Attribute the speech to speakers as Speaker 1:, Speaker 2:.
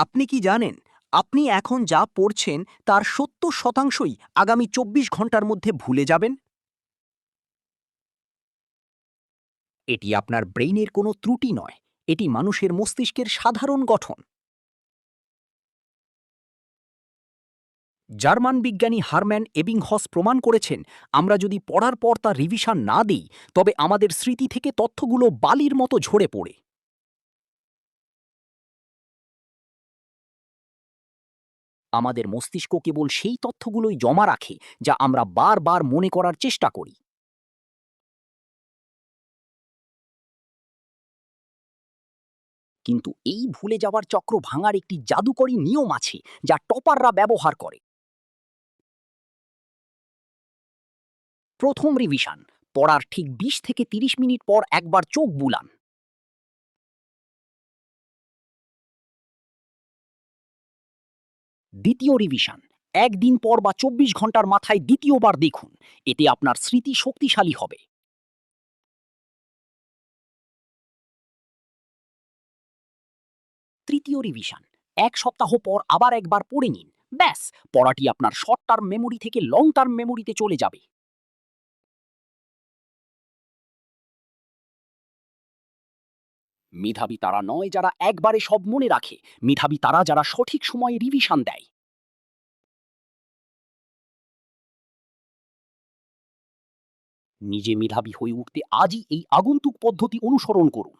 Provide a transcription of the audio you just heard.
Speaker 1: আপনি কি জানেন, আপনি এখন যা পড়ছেন তার ৭০% আগামী ২৪ ঘন্টার মধ্যে ভুলে যাবেন? এটি আপনার ব্রেইনের কোনো ত্রুটি নয়, এটি মানুষের মস্তিষ্কের সাধারণ গঠন। জার্মান বিজ্ঞানী হারম্যান এবিংহস প্রমাণ করেছেন, আমরা যদি পড়ার পর তা রিভিশন না দিই, তবে আমাদের স্মৃতি থেকে তথ্যগুলো বালির মতো ঝরে পড়ে। আমাদের মস্তিষ্ক কেবল সেই তথ্যগুলোই জমা রাখে যা আমরা বারবার মনে করার চেষ্টা করি। কিন্তু এই ভুলে যাওয়ার চক্র ভাঙার একটি জাদুকরী নিয়ম আছে যা টপাররা ব্যবহার করে। প্রথম রিভিশন, পড়ার ঠিক ২০ থেকে ৩০ মিনিট পর একবার চোখ বুলান। দ্বিতীয় রিভিশন, একদিন পর বা ২৪ ঘন্টার মাথায় দ্বিতীয়বার দেখুন। এতে আপনার স্মৃতি শক্তিশালী হবে। তৃতীয় রিভিশন, ১ সপ্তাহ পর আবার একবার পড়ে নিন। ব্যাস, পড়াটি আপনার শর্ট টার্ম মেমোরি থেকে লং টার্ম মেমোরিতে চলে যাবে। মেধাবী তারা নয় যারা একবারে সব মনে রাখে, মেধাবী তারা যারা সঠিক সময়ে রিভিশন দেয়। নিজে মেধাবী হয়ে উঠতে আজই এই আগন্তুক পদ্ধতি অনুসরণ করুন।